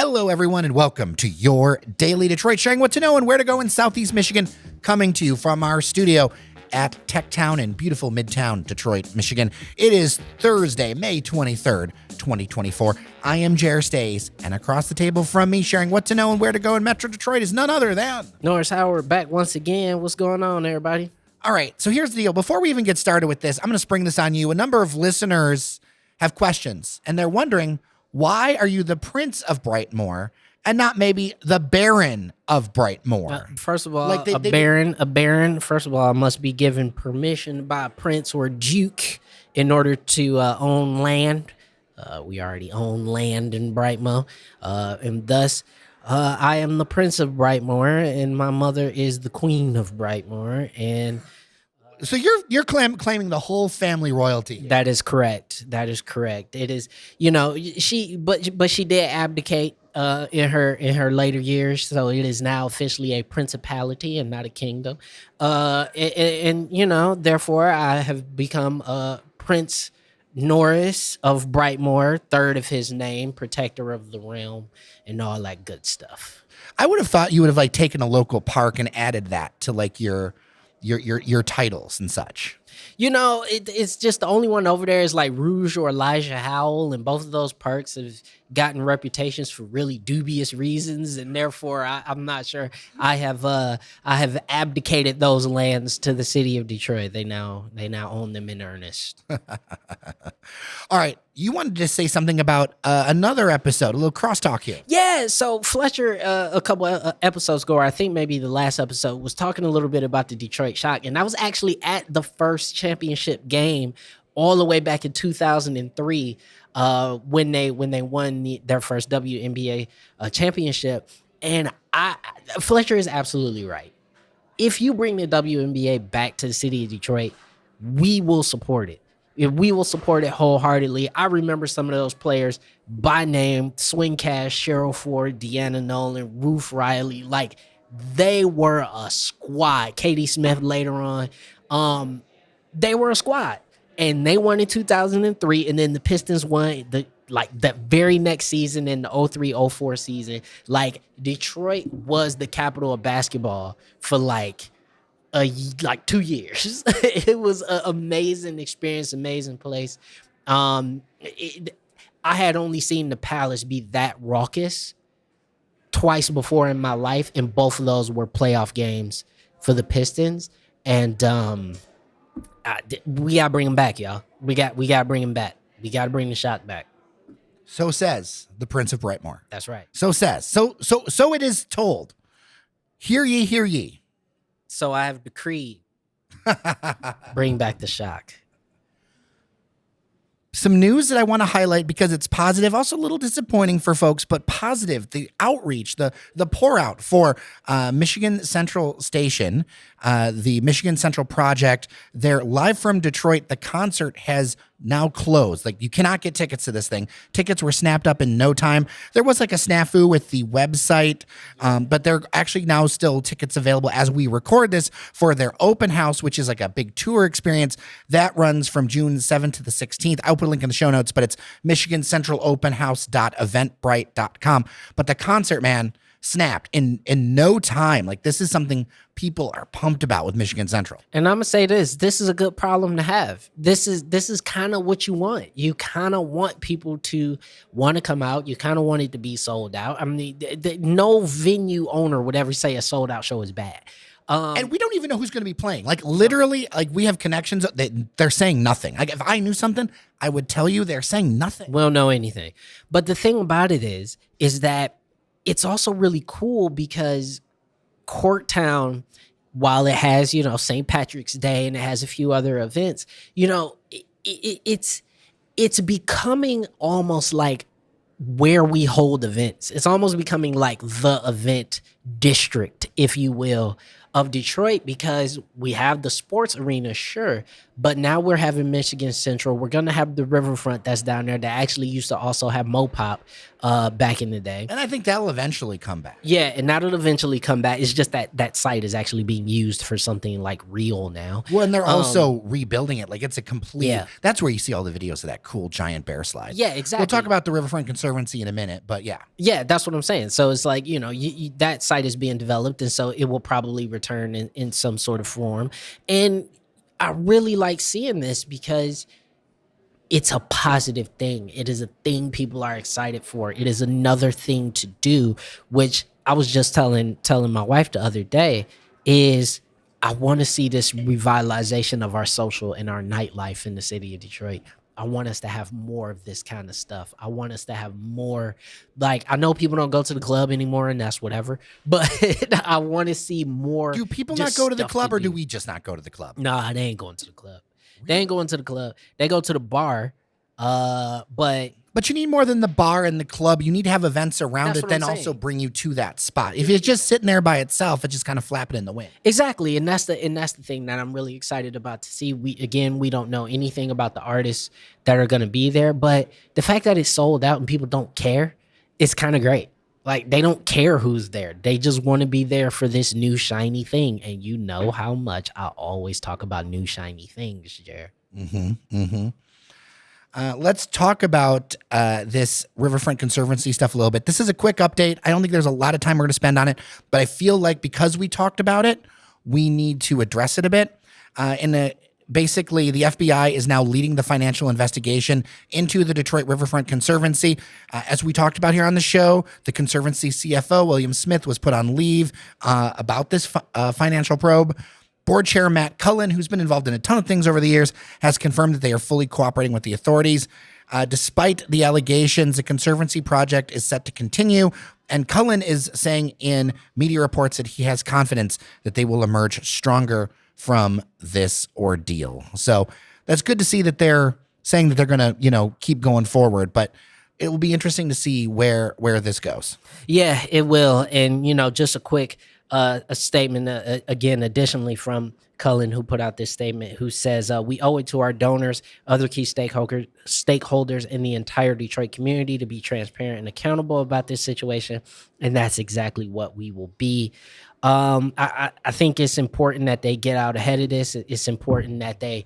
Hello, everyone, and welcome to your Daily Detroit, sharing what to know and where to go in Southeast Michigan, coming to you from our studio at Techtown in beautiful Midtown Detroit, Michigan. It is Thursday, May 23rd, 2024. I am Jer Stays, and across the table from me, sharing what to know and where to go in Metro Detroit is none other than Norris Howard back once again. What's going on, everybody? All right, so here's the deal. Before we even get started with this, I'm going to spring this on you. A number of listeners have questions, and they're wondering, why are you the Prince of Brightmoor and not maybe the Baron of Brightmoor? First of all, a baron. First of all, I must be given permission by a prince or duke in order to own land. We already own land in Brightmoor, and thus I am the Prince of Brightmoor, and my mother is the Queen of Brightmoor, and so you're claiming the whole family royalty. That is correct. That is correct. It is, she did abdicate in her later years, so it is now officially a principality and not a kingdom. And therefore I have become Prince Norris of Brightmoor, third of his name, protector of the realm, and all that good stuff. I would have thought you would have taken a local park and added that to your titles and such. It's just the only one over there is like Rouge or Elijah Howell, and both of those parks have gotten reputations for really dubious reasons, and therefore I'm not sure I have abdicated those lands to the city of Detroit. They now own them in earnest. All right, you wanted to say something about another episode, a little crosstalk here. Yeah, so Fletcher, a couple episodes ago, or I think maybe the last episode, was talking a little bit about the Detroit Shock, and I was actually at the first championship game all the way back in 2003 when they won their first WNBA championship. And Fletcher is absolutely right. If you bring the WNBA back to the city of Detroit, we will support it. We will support it wholeheartedly. I remember some of those players by name: Swing Cash, Cheryl Ford, Deanna Nolan, Ruth Riley. Like, they were a squad. Katie Smith later on. They were a squad. And they won in 2003, and then the Pistons won that very next season in the 03-04 season. Like, Detroit was the capital of basketball for 2 years. It was an amazing experience, amazing place. I had only seen the Palace be that raucous twice before in my life, and both of those were playoff games for the Pistons. And we gotta bring him back, y'all. We gotta bring him back. We gotta bring the Shock back. So says the Prince of Brightmoor. That's right. So says. So it is told. Hear ye, hear ye. So I have decreed. Bring back the Shock. Some news that I want to highlight because it's positive, also a little disappointing for folks, but positive. The outreach, the pour out for Michigan Central Station, the Michigan Central Project. They're live from Detroit. The concert has now closed. Like, you cannot get tickets to this thing. Tickets were snapped up in no time. There was a snafu with the website, but there are actually now still tickets available as we record this for their open house, which is a big tour experience that runs from June 7th to the 16th. I'll put a link in the show notes, but it's michigancentralopenhouse.eventbrite.com. But the concert, man, snapped in no time. This is something people are pumped about with Michigan Central. And I'm gonna say this is a good problem to have. This is kind of what you want. You kind of want people to want to come out. You kind of want it to be sold out. I mean, no venue owner would ever say a sold out show is bad. And we don't even know who's going to be playing. Literally, we have connections. They're saying nothing. If I knew something, I would tell you. They're saying nothing. We don't know anything. But the thing about it is that it's also really cool because Corktown, while it has, St. Patrick's Day and it has a few other events, it's becoming almost like where we hold events. It's almost becoming like the event district, if you will, of Detroit, because we have the sports arena, sure, But now we're having Michigan Central. We're gonna have the Riverfront that's down there that actually used to also have Mopop back in the day. And I think that'll eventually come back. Yeah, and that'll eventually come back. It's just that site is actually being used for something like real now. Well, and they're also rebuilding it. Like it's a complete. Yeah. That's where you see all the videos of that cool giant bear slide. Yeah, exactly. We'll talk about the Riverfront Conservancy in a minute, but yeah. Yeah, that's what I'm saying. So it's like, that site is being developed, and so it will probably return in some sort of form. And I really like seeing this because it's a positive thing. It is a thing people are excited for. It is another thing to do, which I was just telling my wife the other day, is I want to see this revitalization of our social and our nightlife in the city of Detroit. I want us to have more of this kind of stuff. I want us to have more, like, I know people don't go to the club anymore and that's whatever, but I want to see more. Do people not go to the club, or do we just not go to the club? Nah, they ain't going to the club. They ain't going to the club. They go to the bar. But you need more than the bar and the club. You need to have events around it, then also bring you to that spot. If it's just sitting there by itself, it's just kind of flapping in the wind. Exactly, and that's the thing that I'm really excited about to see. We don't know anything about the artists that are going to be there, but the fact that it's sold out and people don't care, it's kind of great. Like, they don't care who's there. They just want to be there for this new shiny thing. And you know how much I always talk about new shiny things, Jer. Let's talk about this Riverfront Conservancy stuff a little bit. This is a quick update. I don't think there's a lot of time we're going to spend on it, but I feel like because we talked about it, we need to address it a bit. Basically, the FBI is now leading the financial investigation into the Detroit Riverfront Conservancy. As we talked about here on the show, the Conservancy CFO, William Smith, was put on leave about this financial probe. Board Chair Matt Cullen, who's been involved in a ton of things over the years, has confirmed that they are fully cooperating with the authorities. Despite the allegations, the Conservancy project is set to continue, and Cullen is saying in media reports that he has confidence that they will emerge stronger from this ordeal. So that's good to see that they're saying that they're going to, keep going forward, but it will be interesting to see where this goes. Yeah, it will. And, just a quick a statement, again, additionally from Cullen, who put out this statement, who says, we owe it to our donors, other key stakeholders in the entire Detroit community to be transparent and accountable about this situation. And that's exactly what we will be. I think it's important that they get out ahead of this. It's important that they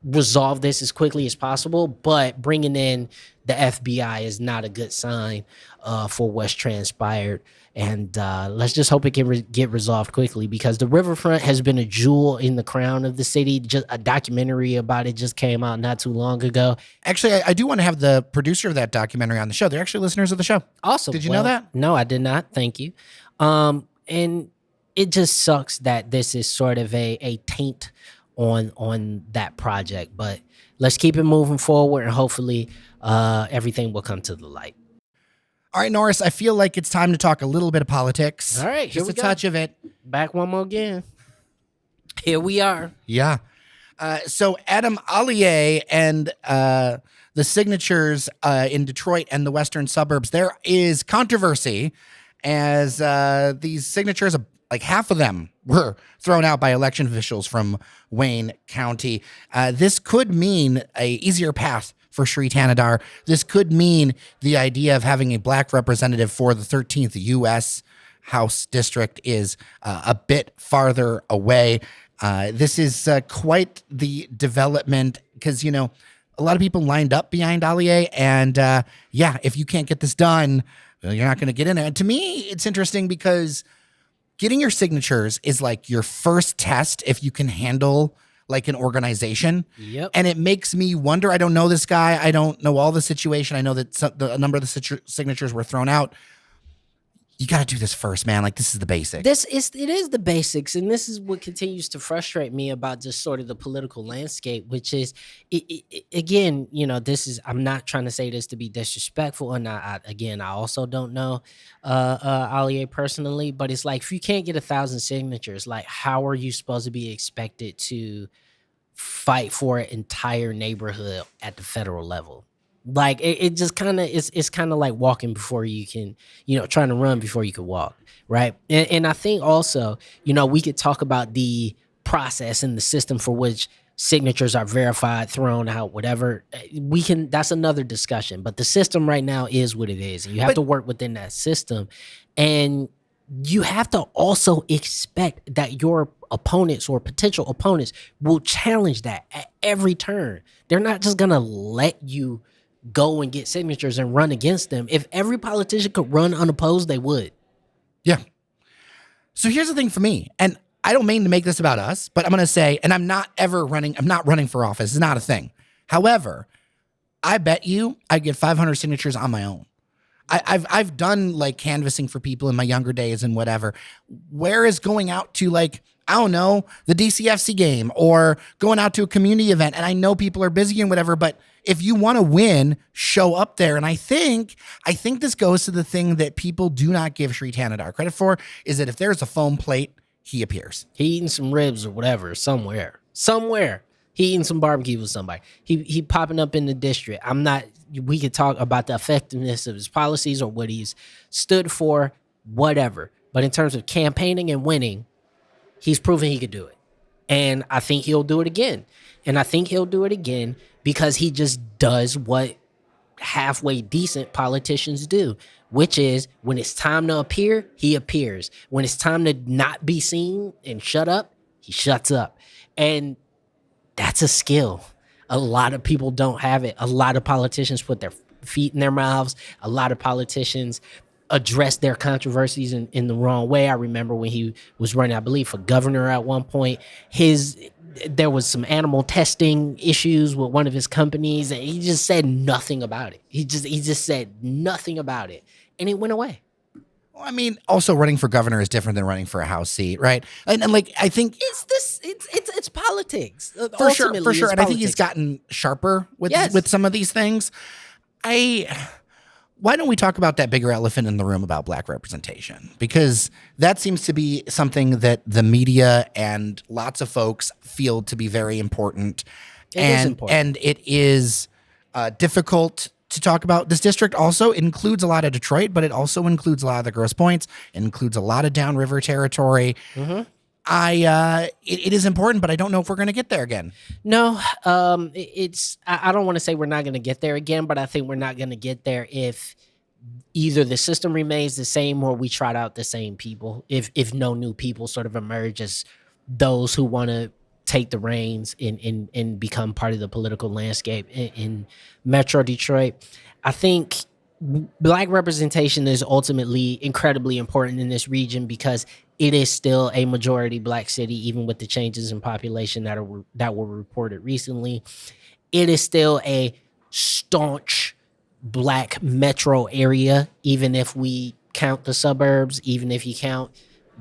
resolve this as quickly as possible, but bringing in the FBI is not a good sign for what's transpired. And let's just hope it can get resolved quickly, because the Riverfront has been a jewel in the crown of the city. Just a documentary about it just came out not too long ago. Actually, I do want to have the producer of that documentary on the show. They're actually listeners of the show. Awesome. Did you know that? No, I did not. Thank you. And it just sucks that this is sort of a taint on that project, but let's keep it moving forward, and hopefully everything will come to the light. All right, Norris, I feel like it's time to talk a little bit of politics. All right, just a touch of it. Back one more again. Here we are. Yeah. So Adam Hollier and the signatures in Detroit and the western suburbs, there is controversy as these signatures, like half of them were thrown out by election officials from Wayne County. This could mean a easier path for Shri Tanadar. This could mean the idea of having a black representative for the 13th U.S. House District is a bit farther away. This is quite the development because, a lot of people lined up behind Hollier, and if you can't get this done, well, you're not going to get in there. And to me, it's interesting because getting your signatures is like your first test if you can handle like an organization. Yep. And it makes me wonder, I don't know this guy. I don't know all the situation. I know that a number of the signatures were thrown out. You got to do this first, man. Like, this is the basics. It is the basics. And this is what continues to frustrate me about just sort of the political landscape, which is, again, I'm not trying to say this to be disrespectful. And I also don't know Hollier personally, but it's like, if you can't get 1,000 signatures, like, how are you supposed to be expected to fight for an entire neighborhood at the federal level? Like, it just kind of it's kind of like walking before you can, trying to run before you can walk, right? And I think also, we could talk about the process and the system for which signatures are verified, thrown out, whatever. That's another discussion. But the system right now is what it is. And you have to work within that system. And you have to also expect that your opponents or potential opponents will challenge that at every turn. They're not just going to let you go and get signatures and run against them. If every politician could run unopposed, they would. Yeah. So here's the thing for me, and I don't mean to make this about us, but I'm going to say, and I'm not running for office. It's not a thing. However, I bet you I'd get 500 signatures on my own. I've done like canvassing for people in my younger days and whatever. Whereas going out to like, I don't know, the DCFC game or going out to a community event, and I know people are busy and whatever, but if you want to win, show up there. And I think this goes to the thing that people do not give Sri Tanadar credit for, is that if there's a foam plate, he appears. He eating some ribs or whatever somewhere. He eating some barbecue with somebody. He popping up in the district. We could talk about the effectiveness of his policies or what he's stood for, whatever. But in terms of campaigning and winning, he's proven he could do it. And I think he'll do it again. And I think he'll do it again because he just does what halfway decent politicians do, which is when it's time to appear, he appears. When it's time to not be seen and shut up, he shuts up. And that's a skill. A lot of people don't have it. A lot of politicians put their feet in their mouths. A lot of politicians address their controversies in the wrong way. I remember when he was running, I believe, for governor at one point, there was some animal testing issues with one of his companies, and he just said nothing about it. He just said nothing about it, and it went away. Well, I mean, also running for governor is different than running for a House seat, right? And like, I think it's politics for sure. And I think he's gotten sharper with some of these things. Why don't we talk about that bigger elephant in the room about black representation? Because that seems to be something that the media and lots of folks feel to be very important. It is important. And it is difficult to talk about. This district also includes a lot of Detroit, but it also includes a lot of the Grosse Pointes. It includes a lot of downriver territory. Mm-hmm. It is important, but I don't know if we're going to get there again. No, I don't want to say we're not going to get there again, but I think we're not going to get there if either the system remains the same or we trot out the same people. If no new people sort of emerge as those who want to take the reins and become part of the political landscape in Metro Detroit. I think black representation is ultimately incredibly important in this region because it is still a majority black city, even with the changes in population that were reported recently. It is still a staunch black metro area, even if we count the suburbs, even if you count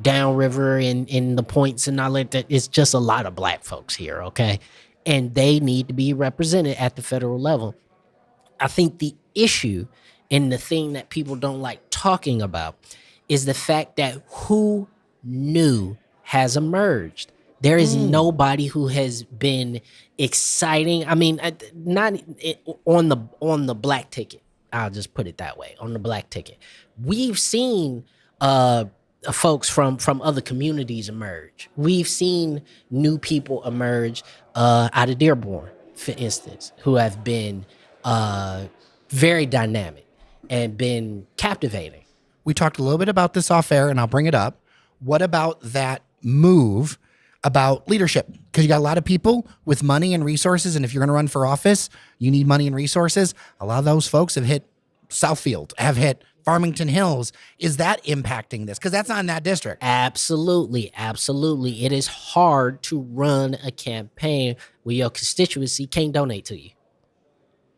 downriver and in the points and all that. It's just a lot of black folks here, okay? And they need to be represented at the federal level. I think the issue and the thing that people don't like talking about is the fact that who new has emerged. There is nobody who has been exciting. I mean, not on the black ticket. I'll just put it that way. On the black ticket, we've seen folks from other communities emerge. We've seen new people emerge out of Dearborn, for instance, who have been very dynamic and been captivating. We talked a little bit about this off air, and I'll bring it up. What about that move about leadership? Because you got a lot of people with money and resources, and if you're going to run for office, you need money and resources. A lot of those folks have hit Southfield, have hit Farmington Hills. Is that impacting this? Because that's not in that district. Absolutely. It is hard to run a campaign where your constituency can't donate to you.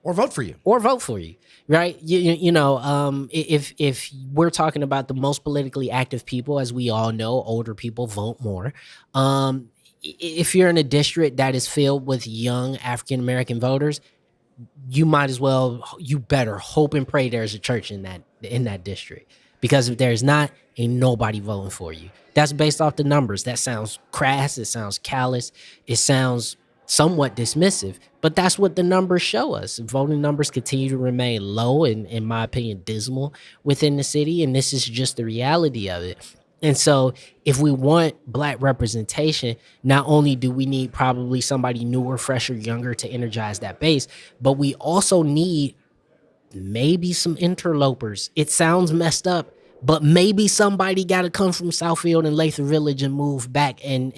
Or vote for you. Right? If we're talking about the most politically active people, as we all know, older people vote more. If you're in a district that is filled with young African-American voters, you better hope and pray there's a church in that district. Because if there's not, ain't nobody voting for you. That's based off the numbers. That sounds crass. It sounds callous. It sounds somewhat dismissive, but that's what the numbers show us. Voting numbers continue to remain low and, in my opinion, dismal within the city, and this is just the reality of it. And so if we want black representation, not only do we need probably somebody newer, fresher, younger to energize that base, but we also need maybe some interlopers. It sounds messed up, but maybe somebody got to come from Southfield and Lathrop Village and move back and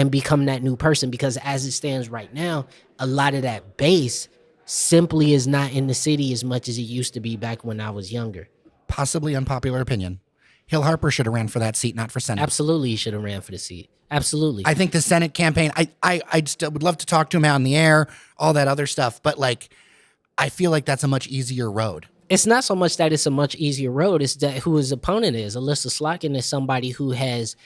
become that new person. Because as it stands right now, a lot of that base simply is not in the city as much as it used to be back when I was younger. Possibly unpopular opinion. Hill Harper should have ran for that seat, not for Senate. Absolutely, he should have ran for the seat. Absolutely. I think the Senate campaign, I still would love to talk to him out in the air, all that other stuff, but like, I feel like that's a much easier road. It's not so much that it's a much easier road, it's that who his opponent is. Alyssa Slotkin is somebody who has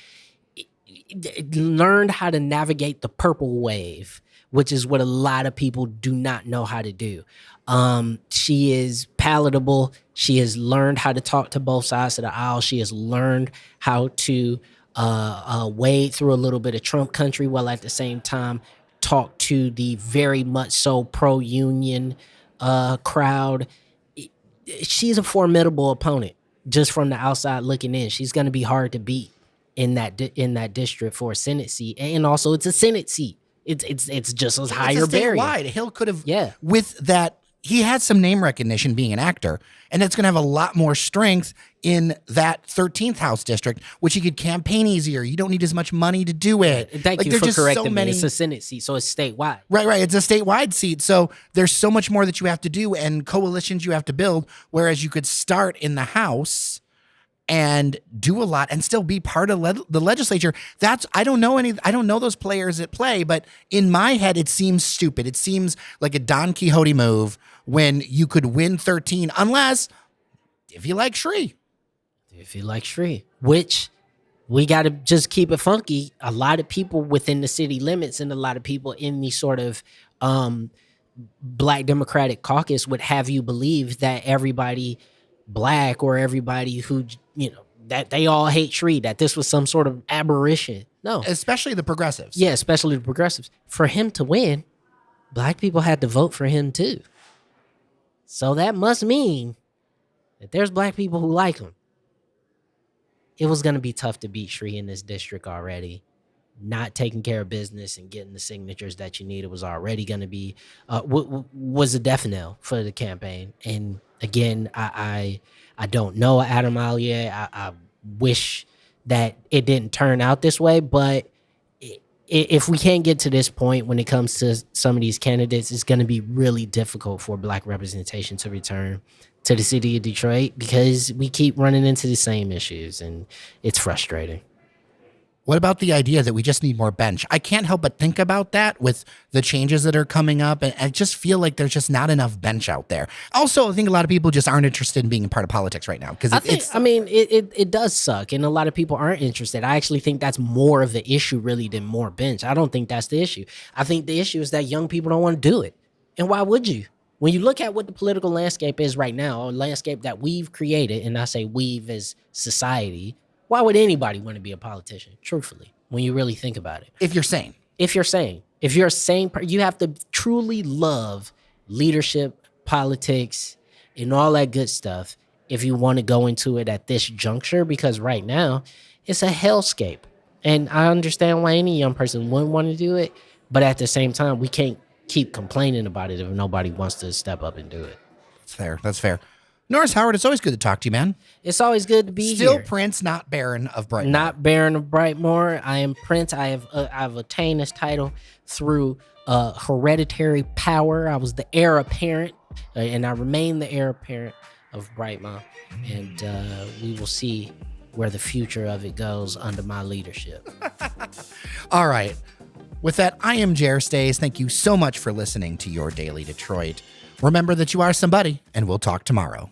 learned how to navigate the purple wave, which is what a lot of people do not know how to do. She is palatable. She has learned how to talk to both sides of the aisle. She has learned how to wade through a little bit of Trump country while at the same time talk to the very much so pro-union crowd. She's a formidable opponent just from the outside looking in. She's going to be hard to beat in that district for a Senate seat, and also it's a Senate seat. It's just as higher barrier. Statewide. Hill could have, with that, he had some name recognition being an actor, and it's going to have a lot more strength in that 13th House district, which he could campaign easier. You don't need as much money to do it. Thank you for correcting me. It's a Senate seat, so it's statewide. Right. It's a statewide seat, so there's so much more that you have to do and coalitions you have to build, whereas you could start in the House and do a lot and still be part of the legislature. I don't know those players at play, but in my head, it seems stupid. It seems like a Don Quixote move when you could win 13, unless if you like Shree. If you like Shree, which we got to just keep it funky. A lot of people within the city limits and a lot of people in the sort of Black Democratic caucus would have you believe that everybody Black or everybody who, that they all hate Shree, that this was some sort of aberration. No. Especially the progressives. Yeah, especially the progressives. For him to win, Black people had to vote for him too. So that must mean that there's Black people who like him. It was going to be tough to beat Shree in this district already. Not taking care of business and getting the signatures that you needed was already going to be, was a death knell for the campaign. And again, I don't know Adam Hollier. I wish that it didn't turn out this way, but if we can't get to this point when it comes to some of these candidates, it's going to be really difficult for Black representation to return to the city of Detroit because we keep running into the same issues, and it's frustrating. What about the idea that we just need more bench? I can't help but think about that with the changes that are coming up, and I just feel like there's just not enough bench out there. Also, I think a lot of people just aren't interested in being a part of politics right now because it does suck, and a lot of people aren't interested. I actually think that's more of the issue really than more bench. I don't think that's the issue. I think the issue is that young people don't want to do it, and why would you? When you look at what the political landscape is right now, a landscape that we've created, and I say we've as society. Why would anybody want to be a politician, truthfully, when you really think about it? If you're sane. If you're a sane person, you have to truly love leadership, politics, and all that good stuff if you want to go into it at this juncture, because right now it's a hellscape. And I understand why any young person wouldn't want to do it, but at the same time, we can't keep complaining about it if nobody wants to step up and do it. That's fair. Norris Howard, it's always good to talk to you, man. It's always good to be Still here. Prince, not Baron of Brightmoor. Not Baron of Brightmoor. I am Prince. I've attained this title through hereditary power. I was the heir apparent, and I remain the heir apparent of Brightmoor. And we will see where the future of it goes under my leadership. All right. With that, I am Jer Stays. Thank you so much for listening to Your Daily Detroit. Remember that you are somebody, and we'll talk tomorrow.